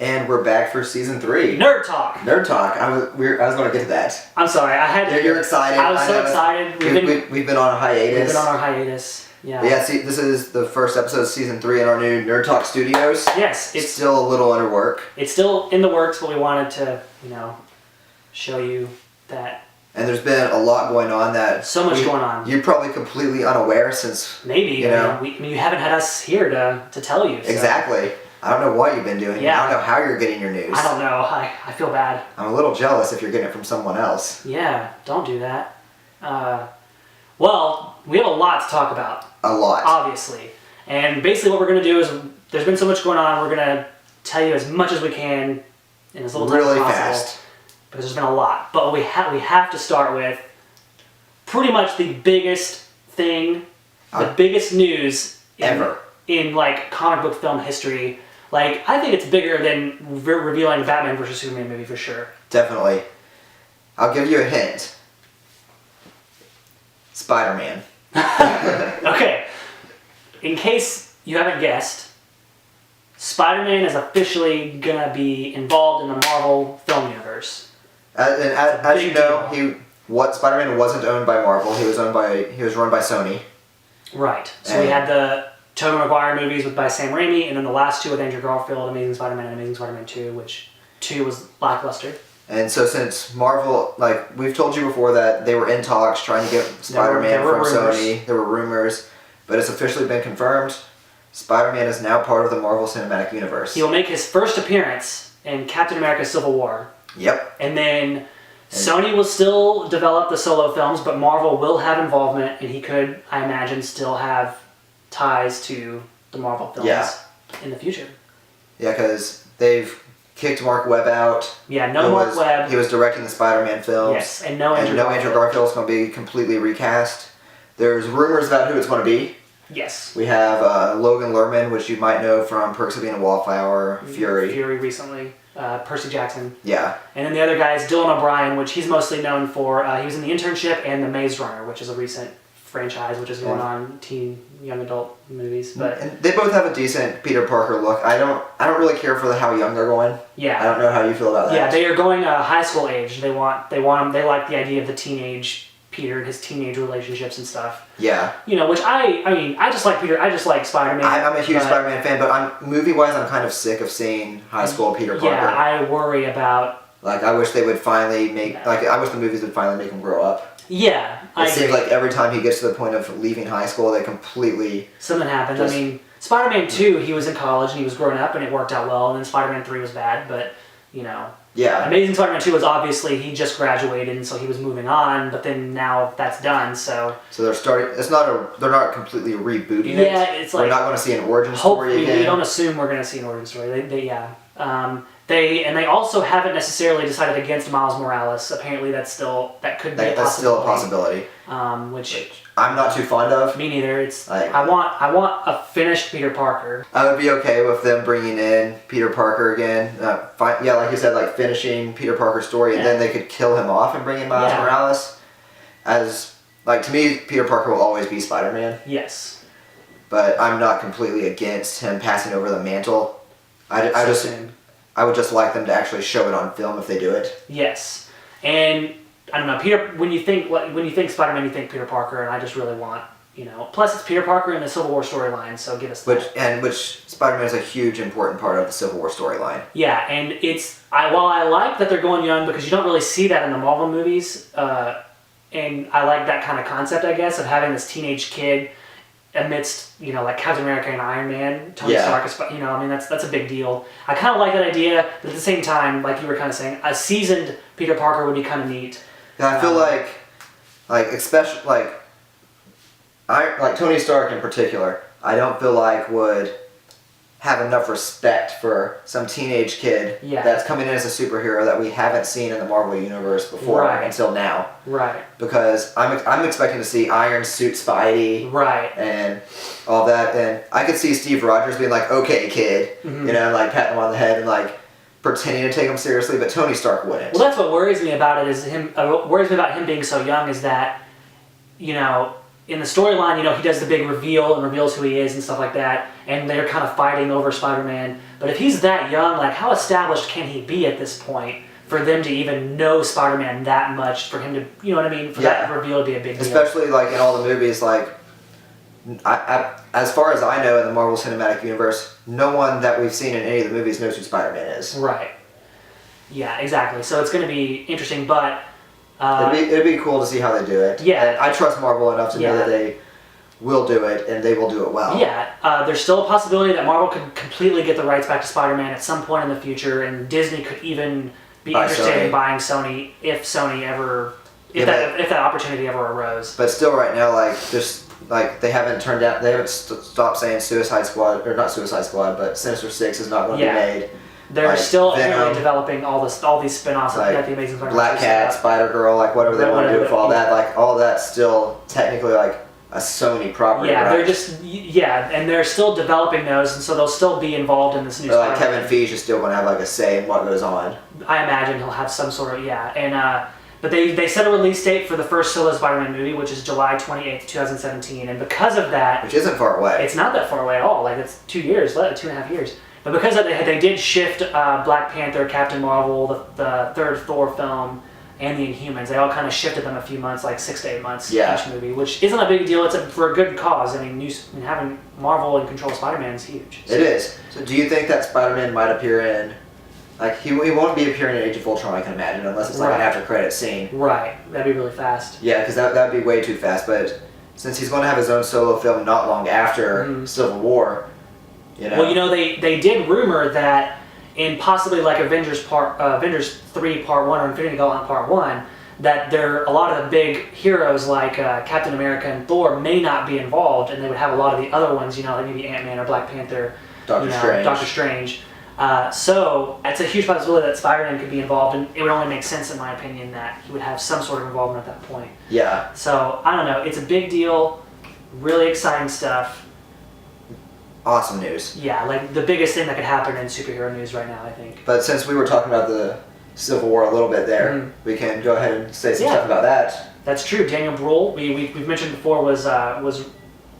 And we're back for season 3. Nerd Talk. Nerd Talk. I was going to get to that. I'm sorry. I had to. You're excited. I was so excited. We've been on a hiatus. We've been on our hiatus. Yeah. But yeah. See, this is the first episode of season 3 in our new Nerd Talk studios. Yes, it's still a little under work. It's still in the works, but we wanted to, show you that. And there's been a lot going on so much going on. You're probably completely unaware since maybe you haven't had us here to tell you. So. Exactly. I don't know what you've been doing. Yeah. I don't know how you're getting your news. I don't know. I feel bad. I'm a little jealous if you're getting it from someone else. Yeah, don't do that. Well, we have a lot to talk about. A lot. Obviously. And basically what we're going to do is, there's been so much going on, we're going to tell you as much as we can in as little time as possible. Really fast. Because there's been a lot. But we have to start with pretty much the biggest thing, the biggest news ever in like comic book film history. Like, I think it's bigger than revealing the Batman vs. Superman movie for sure. Definitely. I'll give you a hint. Spider-Man. Okay. In case you haven't guessed, Spider-Man is officially going to be involved in the Marvel film universe. As you know, Spider-Man wasn't owned by Marvel. He was run by Sony. Right. So we had the Tobey Maguire movies by Sam Raimi, and then the last two with Andrew Garfield, Amazing Spider-Man and Amazing Spider-Man 2, which 2 was lackluster. And so since Marvel, like we've told you before, that they were in talks trying to get Spider-Man from Sony. There were rumors, but it's officially been confirmed. Spider-Man is now part of the Marvel Cinematic Universe. He will make his first appearance in Captain America Civil War. Yep. And then Sony will still develop the solo films, but Marvel will have involvement, and he could, I imagine, still have ties to the Marvel films in the future. Yeah, because they've kicked Mark Webb out. Yeah, Mark Webb. He was directing the Spider-Man films. Yes, and no Andrew Garfield is going to be completely recast. There's rumors about who it's going to be. Yes. We have Logan Lerman, which you might know from Perks of Being a Wallflower, Fury. Fury recently. Percy Jackson. Yeah. And then the other guy is Dylan O'Brien, which he's mostly known for. He was in The Internship and The Maze Runner, which is a recent franchise, which is going on teen, young adult movies. But and they both have a decent Peter Parker look. I don't really care for how young they're going. Yeah. I don't know how you feel about that. Yeah, they are going high school age. They like the idea of the teenage Peter and his teenage relationships and stuff. Yeah. Which I just like Peter. I just like Spider-Man. I'm a huge Spider-Man fan, but movie-wise, I'm kind of sick of seeing high school Peter Parker. Yeah, I worry about. Like, I wish they would finally make. Yeah. Like, I wish the movies would finally make him grow up. Yeah, It seems like every time he gets to the point of leaving high school, they completely. Something happens. Spider-Man 2, he was in college and he was growing up, and it worked out well. And then Spider-Man 3 was bad, but Yeah. Amazing Spider-Man 2 was obviously, he just graduated, and so he was moving on, but then now that's done, so... So they're starting... They're not completely rebooting it. Yeah, it's like... We're not going to see an origin story again. We don't assume we're going to see an origin story. They also haven't necessarily decided against Miles Morales. Apparently that could be a possibility. That's still a possibility. Which I'm not too fond of. Me neither. It's I want a finished Peter Parker. I would be okay with them bringing in Peter Parker again. Like you said, like finishing Peter Parker's story, and then they could kill him off and bring in Miles Morales. To me, Peter Parker will always be Spider-Man. Yes. But I'm not completely against him passing over the mantle. I would just like them to actually show it on film if they do it. Yes. And I don't know, Peter. When you think Spider-Man, you think Peter Parker, and I just really want, Plus, it's Peter Parker in the Civil War storyline, so give us that. Which Spider-Man is a huge important part of the Civil War storyline. Yeah, and while I like that they're going young, because you don't really see that in the Marvel movies, and I like that kind of concept, I guess, of having this teenage kid amidst, like Captain America and Iron Man, Tony Stark, that's a big deal. I kind of like that idea, but at the same time, like you were kind of saying, a seasoned Peter Parker would be kind of neat. Yeah, I feel especially Tony Stark in particular, I don't feel like would have enough respect for some teenage kid that's coming in as a superhero that we haven't seen in the Marvel Universe before until now. Right. Because I'm expecting to see Iron Suit Spidey. Right. And all that. And I could see Steve Rogers being like, okay, kid. Mm-hmm. Patting him on the head and pretending to take him seriously, but Tony Stark wouldn't. Well, that's what worries me about it, is worries me about him being so young is that, in the storyline, he does the big reveal and reveals who he is and stuff like that, and they're kind of fighting over Spider-Man. But if he's that young, like, how established can he be at this point for them to even know Spider-Man that much, for him to, you know what I mean, for that reveal to be a big deal? Especially, like, in all the movies, like, as far as I know in the Marvel Cinematic Universe, no one that we've seen in any of the movies knows who Spider-Man is. Right. Yeah, exactly. So it's going to be interesting, but... it'd be cool to see how they do it. Yeah. And I trust Marvel enough to know that they will do it, and they will do it well. Yeah. There's still a possibility that Marvel could completely get the rights back to Spider-Man at some point in the future, and Disney could even be interested in buying Sony if that opportunity ever arose. But still, right now, like, they haven't stopped saying Suicide Squad, or not Suicide Squad, but Sinister Six is not going to be made. They're still apparently developing all these spin-offs of the Amazing Spider-Man. Black Cat, Spider-Girl, like whatever they want to do with all that, like all that's still technically like a Sony property. Yeah, and they're still developing those, and so they'll still be involved in this new. Like Kevin Feige is still going to have like a say in what goes on. I imagine he'll have some sort of and but they set a release date for the first solo Spider-Man movie, which is July 28th, 2017, and because of that, which isn't far away. It's not that far away at all. Like it's 2 years, 2.5 years. But because of that, they did shift Black Panther, Captain Marvel, the third Thor film, and the Inhumans. They all kind of shifted them a few months, like 6 to 8 months each movie, which isn't a big deal. It's for a good cause. I mean, having Marvel in control of Spider-Man is huge. So. It is. So do you think that Spider-Man might appear in... Like, he won't be appearing in Age of Ultron, I can imagine, unless it's like an after-credit scene. Right. That'd be really fast. Yeah, because that would be way too fast. But since he's going to have his own solo film not long after Civil War... Well, they did rumor that in possibly like Avengers 3 Part 1 or Infinity Gauntlet Part 1, that a lot of the big heroes like Captain America and Thor may not be involved, and they would have a lot of the other ones, like maybe Ant-Man or Black Panther, Doctor Strange. So it's a huge possibility that Spider-Man could be involved, and it would only make sense, in my opinion, that he would have some sort of involvement at that point. Yeah. So, I don't know. It's a big deal. Really exciting stuff. Awesome news. Yeah, like the biggest thing that could happen in superhero news right now, I think. But since we were talking about the Civil War a little bit there, we can go ahead and say some stuff about that. That's true. Daniel Bruhl, we've mentioned before, was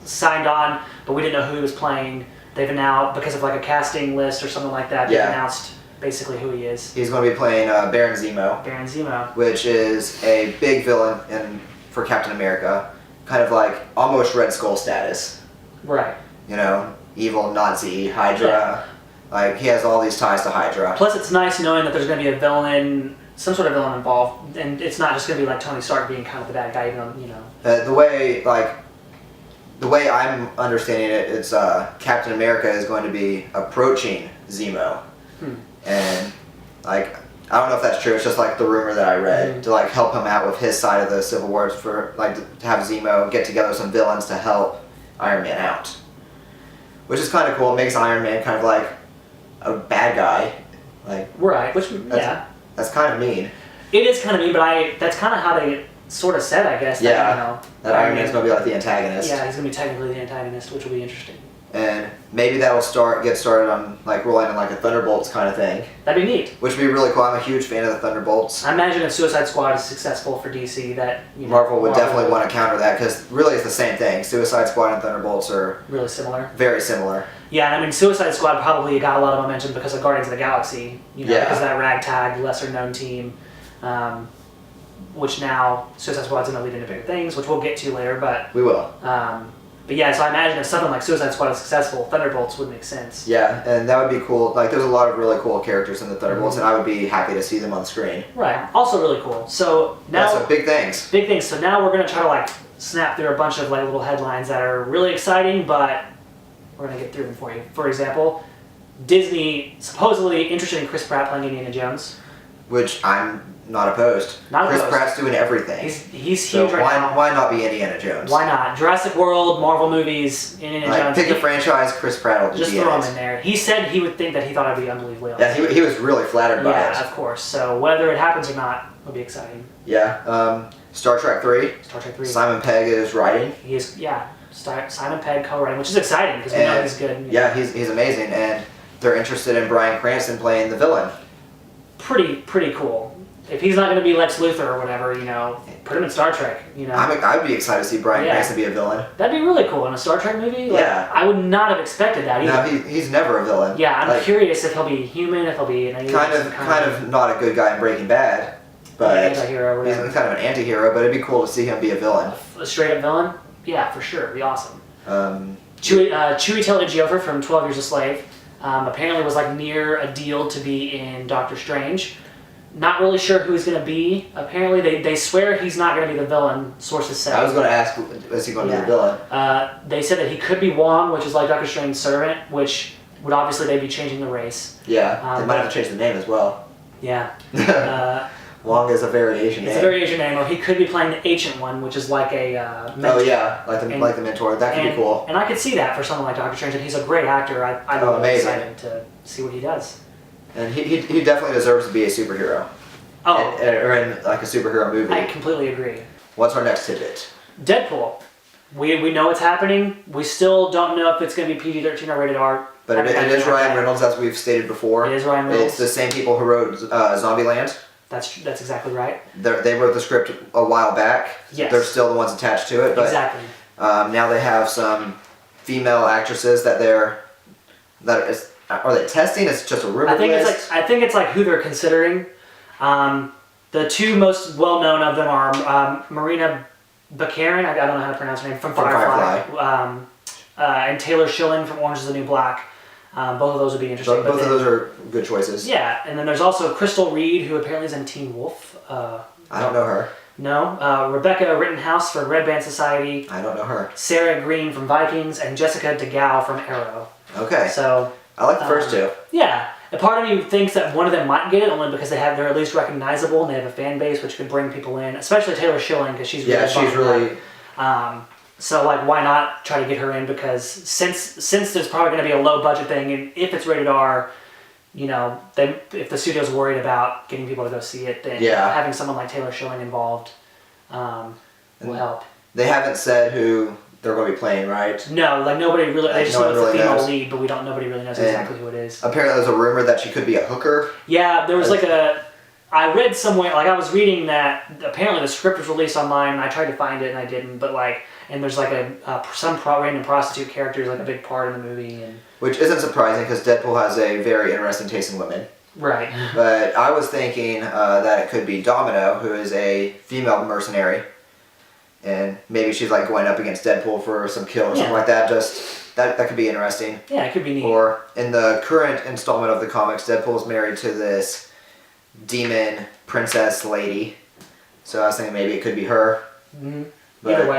signed on, but we didn't know who he was playing. They've announced, because of like a casting list or something like that, they've announced basically who he is. He's going to be playing Baron Zemo. Baron Zemo. Which is a big villain for Captain America. Kind of like almost Red Skull status. Right. Evil Nazi, Hydra. Yeah. Like, he has all these ties to Hydra. Plus, it's nice knowing that there's going to be a villain, some sort of villain involved, and it's not just going to be like Tony Stark being kind of the bad guy, The way I'm understanding it, it's Captain America is going to be approaching Zemo. And, like, I don't know if that's true, it's just like the rumor that I read, to like help him out with his side of the Civil War, for like to have Zemo get together some villains to help Iron Man out. Which is kind of cool. It makes Iron Man kind of like a bad guy. Right, that's kind of mean. It is kind of mean, but that's kind of how they sort of said, I guess. Yeah, that Iron Man's going to be like the antagonist. Yeah, he's going to be technically the antagonist, which will be interesting. And maybe that'll get started on like rolling in like a Thunderbolts kind of thing. That'd be neat. Which would be really cool. I'm a huge fan of the Thunderbolts. I imagine if Suicide Squad is successful for DC, that Marvel would definitely want to counter that, because really it's the same thing. Suicide Squad and Thunderbolts are really similar. Very similar. Yeah, and I mean Suicide Squad probably got a lot of momentum because of Guardians of the Galaxy. Because of that ragtag, lesser known team. Which now Suicide Squad's going to lead into bigger things, which we'll get to later. But we will. But yeah, so I imagine if something like Suicide Squad is successful, Thunderbolts would make sense. Yeah, and that would be cool. Like, there's a lot of really cool characters in the Thunderbolts, and I would be happy to see them on the screen. Right. Also really cool. So now... Yeah, so big things. Big things. So now we're going to try to, like, snap through a bunch of, like, little headlines that are really exciting, but we're going to get through them for you. For example, Disney supposedly interested in Chris Pratt playing Indiana Jones. Which I'm not opposed. Chris Pratt's doing everything. He's huge right now. Why not be Indiana Jones? Why not? Jurassic World, Marvel movies, Indiana Jones. Pick a franchise, Chris Pratt will just throw him in there. He said he would think that he thought I'd be unbelievably awesome. Yeah, he was really flattered by it. Yeah, of course. So whether it happens or not will be exciting. Yeah. Star Trek 3. Star Trek 3. Simon Pegg is writing. He is, Simon Pegg co-writing, which is exciting because we know he's good. Yeah, he's amazing, and they're interested in Bryan Cranston playing the villain. Pretty cool. if he's not going to be Lex Luthor or whatever, put him in Star Trek. I'd be excited to see Bryan Cranston be a villain. That'd be really cool in a Star Trek movie. I would not have expected that either. No, he's never a villain. Yeah, I'm curious if he'll be human, if he'll be an kind of not a good guy in Breaking Bad, but anti-hero, whatever. He's kind of an anti-hero. But it'd be cool to see him be a villain. A straight up villain? Yeah, for sure. It'd be awesome. Chiwetel Ejiofor from 12 Years a Slave apparently was near a deal to be in Doctor Strange. Not really sure who he's going to be. Apparently, they swear he's not going to be the villain, sources say. I was going to ask, is he going to be the villain? They said that he could be Wong, which is like Doctor Strange's servant, which would obviously they'd be changing the race. Yeah, they might have to change the name as well. Yeah. Wong is a variation name. It's a variation name, or he could be playing the Ancient One, which is like a mentor. Oh yeah, like the mentor. That could be cool. And I could see that for someone like Doctor Strange, and he's a great actor. I'm really excited to see what he does. And he definitely deserves to be a superhero. Oh. Or in a superhero movie. I completely agree. What's our next tidbit? Deadpool. We know it's happening. We still don't know if it's going to be PG-13 or rated R. But it is Ryan Reynolds, as we've stated before. It is Ryan Reynolds. It's the same people who wrote Zombieland. That's exactly right. They wrote the script a while back. Yes. They're still the ones attached to it. But, exactly. Now they have some female actresses that are they testing? It's just a rumor list? I think it's who they're considering. The two most well known of them are Marina Baccarin, I don't know how to pronounce her name, from Firefly. And Taylor Schilling from Orange is the New Black. Both of those would be interesting. Both of those are good choices. Yeah, and then there's also Crystal Reed, who apparently is in Teen Wolf. I don't know her. No. Rebecca Rittenhouse for Red Band Society. I don't know her. Sarah Green from Vikings, and Jessica DeGao from Arrow. Okay. So I like the first two. Yeah. A part of me thinks that one of them might get it only because they're at least recognizable and they have a fan base which could bring people in, especially Taylor Schilling because she's really so why not try to get her in, because since there's probably going to be a low budget thing, and if it's rated R, if the studio's worried about getting people to go see it, then having someone like Taylor Schilling involved will help. They haven't said who they're going to be playing, right? No, nobody really. They just know it's the female lead, but nobody really knows exactly who it is. Apparently, there's a rumor that she could be a hooker. Yeah, there was I read somewhere, I was reading that apparently the script was released online, and I tried to find it and I didn't, but and there's some random prostitute character is a big part in the movie, and which isn't surprising because Deadpool has a very interesting taste in women. Right. But I was thinking that it could be Domino, who is a female mercenary. And maybe she's going up against Deadpool for some kill or something like that. Just that could be interesting. Yeah, it could be neat. Or in the current installment of the comics, Deadpool's married to this demon princess lady. So I was thinking maybe it could be her. Mm-hmm. Either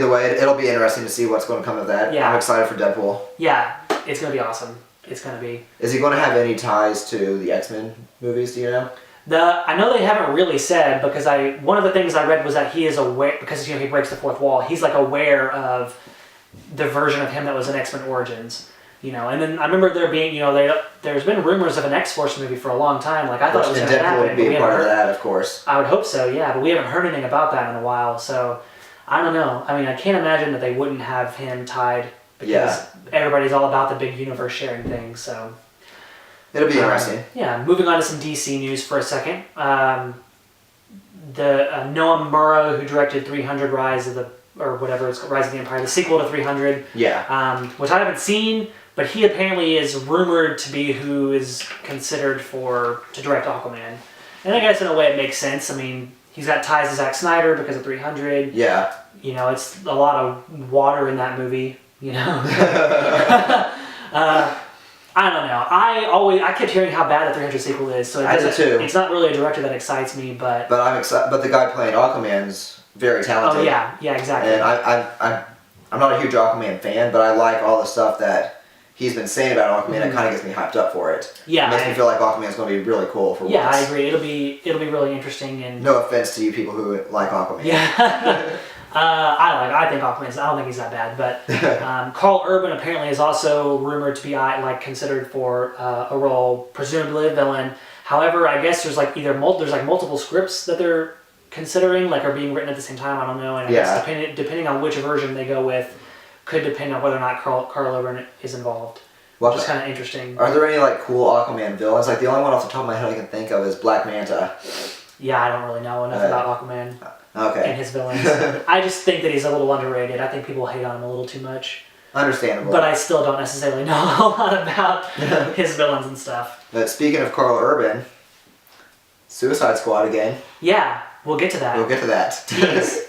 way, it'll be interesting to see what's going to come of that. Yeah. I'm excited for Deadpool. Yeah, it's going to be awesome. It's going to be. Is he going to have any ties to the X-Men movies? Do you know? I know they haven't really said, because one of the things I read was that he is aware, because he breaks the fourth wall, he's aware of the version of him that was in X-Men Origins, and then I remember there being, there's been rumors of an X-Force movie for a long time, I thought it was going to happen. Deadpool would be a part of that, of course. I would hope so, yeah, but we haven't heard anything about that in a while, so I don't know. I mean, I can't imagine that they wouldn't have him tied, because everybody's all about the big universe sharing thing, so. It'll be interesting. Yeah, moving on to some DC news for a second. Noah Murrow, who directed 300 Rise of the Empire, the sequel to 300. Yeah. Which I haven't seen, but he apparently is rumored to be who is considered to direct Aquaman. And I guess in a way it makes sense. I mean, he's got ties to Zack Snyder because of 300. Yeah. It's a lot of water in that movie, I don't know. I kept hearing how bad the 300 sequel is, so I did too. It's not really a director that excites me, but I'm excited. But the guy playing Aquaman's very talented. Oh yeah, exactly. And I'm not a huge Aquaman fan, but I like all the stuff that he's been saying about Aquaman. It kind of gets me hyped up for it. Yeah, it makes me feel like Aquaman's going to be really cool for once. Yeah, I agree. It'll be really interesting. And no offense to you people who like Aquaman. Yeah. I think Aquaman's. I don't think he's that bad, but Carl Urban apparently is also rumored to be considered for a role, presumably a villain. However, I guess there's there's multiple scripts that they're considering, are being written at the same time. I don't know, and I guess depending on which version they go with, could depend on whether or not Carl Urban is involved. Which is kind of interesting. Are there any cool Aquaman villains? The only one off the top of my head I can think of is Black Manta. Yeah, I don't really know enough about Aquaman and his villains. I just think that he's a little underrated. I think people hate on him a little too much. Understandable. But I still don't necessarily know a lot about his villains and stuff. But speaking of Carl Urban, Suicide Squad again. Yeah, we'll get to that. Tease.